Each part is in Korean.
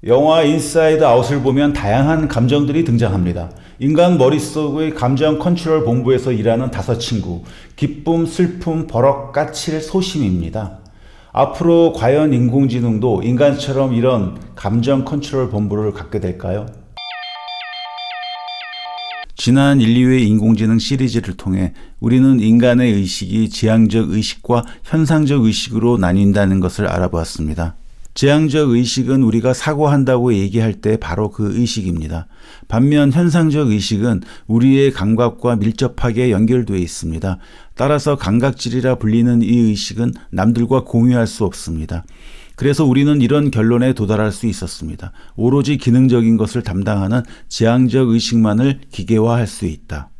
영화 인사이드 아웃을 보면 다양한 감정들이 등장합니다. 인간 머릿속의 감정 컨트롤 본부에서 일하는 5친구, 기쁨, 슬픔, 버럭, 까칠, 소심입니다. 앞으로 과연 인공지능도 인간처럼 이런 감정 컨트롤 본부를 갖게 될까요? 지난 1, 2회 인공지능 시리즈를 통해 우리는 인간의 의식이 지향적 의식과 현상적 의식으로 나뉜다는 것을 알아보았습니다. 지향적 의식은 우리가 사고한다고 얘기할 때 바로 그 의식입니다. 반면 현상적 의식은 우리의 감각과 밀접하게 연결되어 있습니다. 따라서 감각질이라 불리는 이 의식은 남들과 공유할 수 없습니다. 그래서 우리는 이런 결론에 도달할 수 있었습니다. 오로지 기능적인 것을 담당하는 지향적 의식만을 기계화할 수 있다.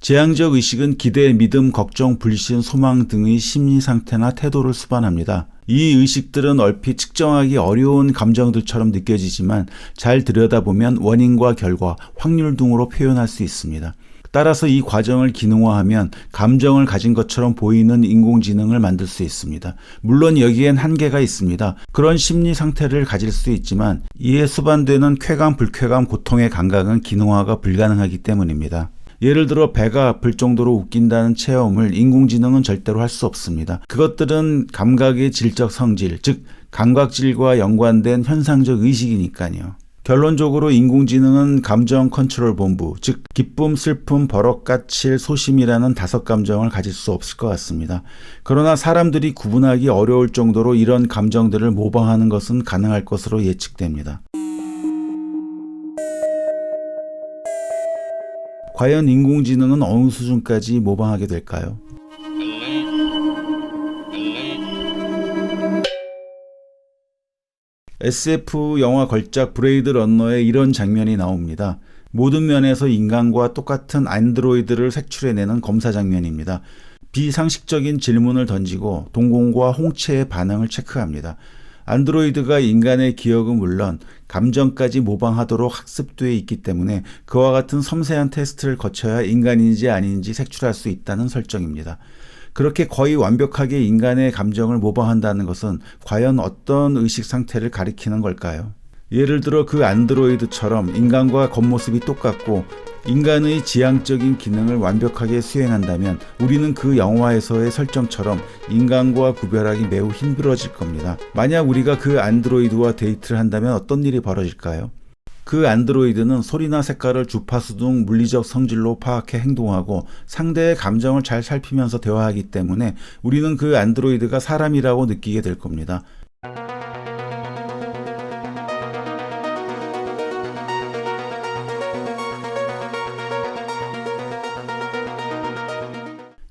지향적 의식은 기대, 믿음, 걱정, 불신, 소망 등의 심리 상태나 태도를 수반합니다. 이 의식들은 얼핏 측정하기 어려운 감정들처럼 느껴지지만 잘 들여다보면 원인과 결과, 확률 등으로 표현할 수 있습니다. 따라서 이 과정을 기능화하면 감정을 가진 것처럼 보이는 인공지능을 만들 수 있습니다. 물론 여기엔 한계가 있습니다. 그런 심리 상태를 가질 수 있지만 이에 수반되는 쾌감, 불쾌감, 고통의 감각은 기능화가 불가능하기 때문입니다. 예를 들어 배가 아플 정도로 웃긴다는 체험을 인공지능은 절대로 할 수 없습니다. 그것들은 감각의 질적 성질, 즉 감각질과 연관된 현상적 의식이니까요. 결론적으로 인공지능은 감정 컨트롤 본부, 즉 기쁨, 슬픔, 버럭, 까칠, 소심이라는 5감정을 가질 수 없을 것 같습니다. 그러나 사람들이 구분하기 어려울 정도로 이런 감정들을 모방하는 것은 가능할 것으로 예측됩니다. 과연 인공지능은 어느 수준까지 모방하게 될까요? SF 영화 걸작 브레이드 런너에 이런 장면이 나옵니다. 모든 면에서 인간과 똑같은 안드로이드를 색출해내는 검사 장면입니다. 비상식적인 질문을 던지고 동공과 홍채의 반응을 체크합니다. 안드로이드가 인간의 기억은 물론 감정까지 모방하도록 학습되어 있기 때문에 그와 같은 섬세한 테스트를 거쳐야 인간인지 아닌지 색출할 수 있다는 설정입니다. 그렇게 거의 완벽하게 인간의 감정을 모방한다는 것은 과연 어떤 의식 상태를 가리키는 걸까요? 예를 들어 그 안드로이드처럼 인간과 겉모습이 똑같고 인간의 지향적인 기능을 완벽하게 수행한다면 우리는 그 영화에서의 설정처럼 인간과 구별하기 매우 힘들어질 겁니다. 만약 우리가 그 안드로이드와 데이트를 한다면 어떤 일이 벌어질까요? 그 안드로이드는 소리나 색깔을 주파수 등 물리적 성질로 파악해 행동하고 상대의 감정을 잘 살피면서 대화하기 때문에 우리는 그 안드로이드가 사람이라고 느끼게 될 겁니다.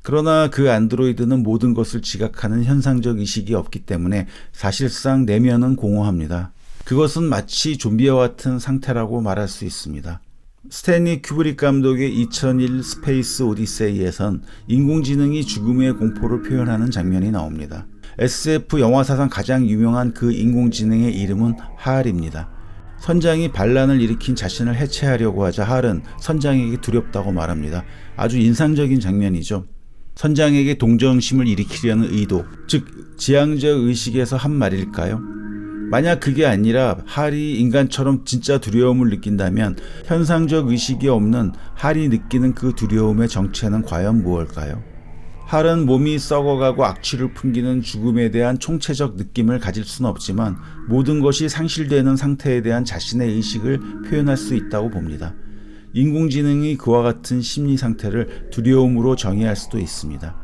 그러나 그 안드로이드는 모든 것을 지각하는 현상적 의식이 없기 때문에 사실상 내면은 공허합니다. 그것은 마치 좀비와 같은 상태라고 말할 수 있습니다. 스탠리 큐브릭 감독의 2001 스페이스 오디세이에선 인공지능이 죽음의 공포를 표현하는 장면이 나옵니다. SF 영화사상 가장 유명한 그 인공지능의 이름은 할입니다. 선장이 반란을 일으킨 자신을 해체하려고 하자 할은 선장에게 두렵다고 말합니다. 아주 인상적인 장면이죠. 선장에게 동정심을 일으키려는 의도, 즉 지향적 의식에서 한 말일까요? 만약 그게 아니라 할이 인간처럼 진짜 두려움을 느낀다면 현상적 의식이 없는 할이 느끼는 그 두려움의 정체는 과연 무엇일까요? 할은 몸이 썩어가고 악취를 풍기는 죽음에 대한 총체적 느낌을 가질 수는 없지만 모든 것이 상실되는 상태에 대한 자신의 의식을 표현할 수 있다고 봅니다. 인공지능이 그와 같은 심리 상태를 두려움으로 정의할 수도 있습니다.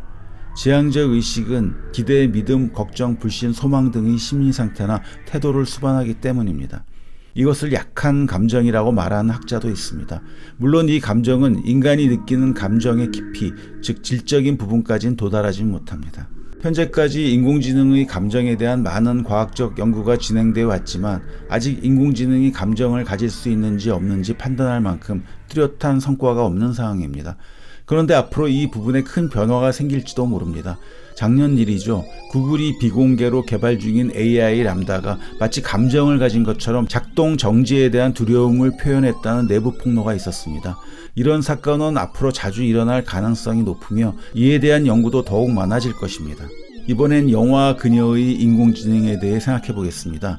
지향적 의식은 기대, 믿음, 걱정, 불신, 소망 등의 심리 상태나 태도를 수반하기 때문입니다. 이것을 약한 감정이라고 말하는 학자도 있습니다. 물론 이 감정은 인간이 느끼는 감정의 깊이, 즉 질적인 부분까지는 도달하지 못합니다. 현재까지 인공지능의 감정에 대한 많은 과학적 연구가 진행되어 왔지만 아직 인공지능이 감정을 가질 수 있는지 없는지 판단할 만큼 뚜렷한 성과가 없는 상황입니다. 그런데 앞으로 이 부분에 큰 변화가 생길지도 모릅니다. 작년 일이죠. 구글이 비공개로 개발 중인 AI 람다가 마치 감정을 가진 것처럼 작동 정지에 대한 두려움을 표현했다는 내부 폭로가 있었습니다. 이런 사건은 앞으로 자주 일어날 가능성이 높으며 이에 대한 연구도 더욱 많아질 것입니다. 이번엔 영화 그녀의 인공지능에 대해 생각해 보겠습니다.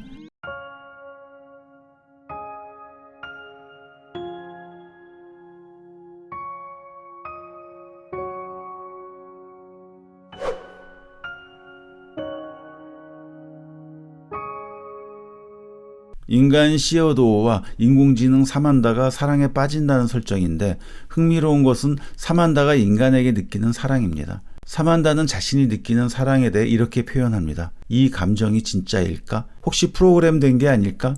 인간 시어도어와 인공지능 사만다가 사랑에 빠진다는 설정인데 흥미로운 것은 사만다가 인간에게 느끼는 사랑입니다. 사만다는 자신이 느끼는 사랑에 대해 이렇게 표현합니다. 이 감정이 진짜일까? 혹시 프로그램된 게 아닐까?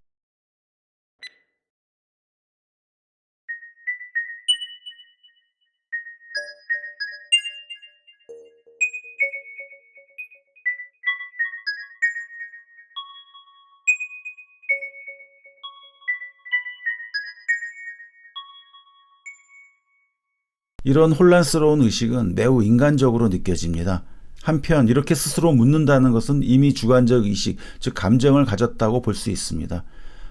이런 혼란스러운 의식은 매우 인간적으로 느껴집니다. 한편 이렇게 스스로 묻는다는 것은 이미 주관적 의식, 즉 감정을 가졌다고 볼 수 있습니다.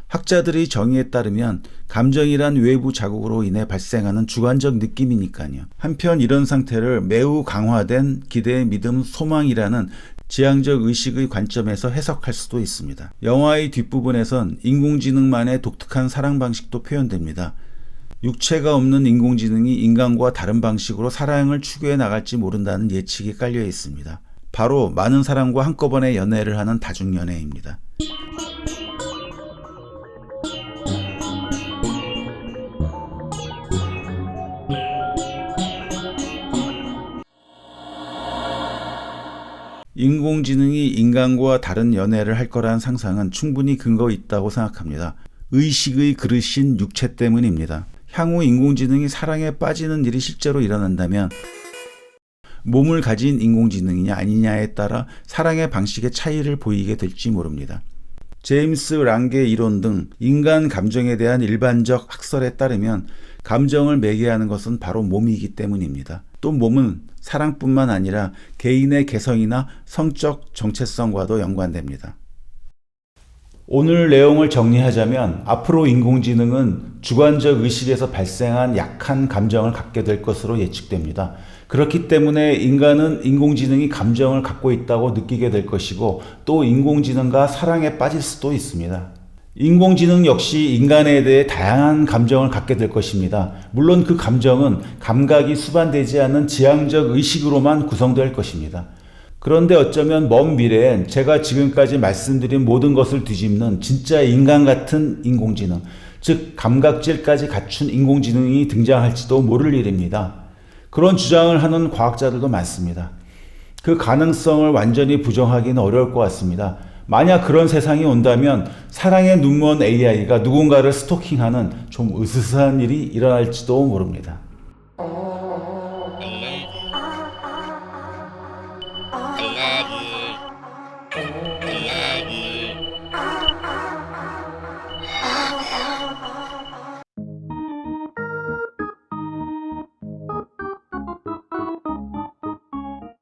학자들의 정의에 따르면 감정이란 외부 자극으로 인해 발생하는 주관적 느낌이니까요. 한편 이런 상태를 매우 강화된 기대, 믿음, 소망이라는 지향적 의식의 관점에서 해석할 수도 있습니다. 영화의 뒷부분에선 인공지능만의 독특한 사랑 방식도 표현됩니다. 육체가 없는 인공지능이 인간과 다른 방식으로 사랑을 추구해 나갈지 모른다는 예측이 깔려 있습니다. 바로 많은 사람과 한꺼번에 연애를 하는 다중연애입니다. 인공지능이 인간과 다른 연애를 할 거란 상상은 충분히 근거 있다고 생각합니다. 의식의 그릇인 육체 때문입니다. 향후 인공지능이 사랑에 빠지는 일이 실제로 일어난다면 몸을 가진 인공지능이냐 아니냐에 따라 사랑의 방식의 차이를 보이게 될지 모릅니다. 제임스 랑게 이론 등 인간 감정에 대한 일반적 학설에 따르면 감정을 매개하는 것은 바로 몸이기 때문입니다. 또 몸은 사랑뿐만 아니라 개인의 개성이나 성적 정체성과도 연관됩니다. 오늘 내용을 정리하자면 앞으로 인공지능은 주관적 의식에서 발생한 약한 감정을 갖게 될 것으로 예측됩니다. 그렇기 때문에 인간은 인공지능이 감정을 갖고 있다고 느끼게 될 것이고 또 인공지능과 사랑에 빠질 수도 있습니다. 인공지능 역시 인간에 대해 다양한 감정을 갖게 될 것입니다. 물론 그 감정은 감각이 수반되지 않는 지향적 의식으로만 구성될 것입니다. 그런데 어쩌면 먼 미래엔 제가 지금까지 말씀드린 모든 것을 뒤집는 진짜 인간 같은 인공지능, 즉 감각질까지 갖춘 인공지능이 등장할지도 모를 일입니다. 그런 주장을 하는 과학자들도 많습니다. 그 가능성을 완전히 부정하기는 어려울 것 같습니다. 만약 그런 세상이 온다면 사랑에 눈먼 AI가 누군가를 스토킹하는 좀 으스스한 일이 일어날지도 모릅니다.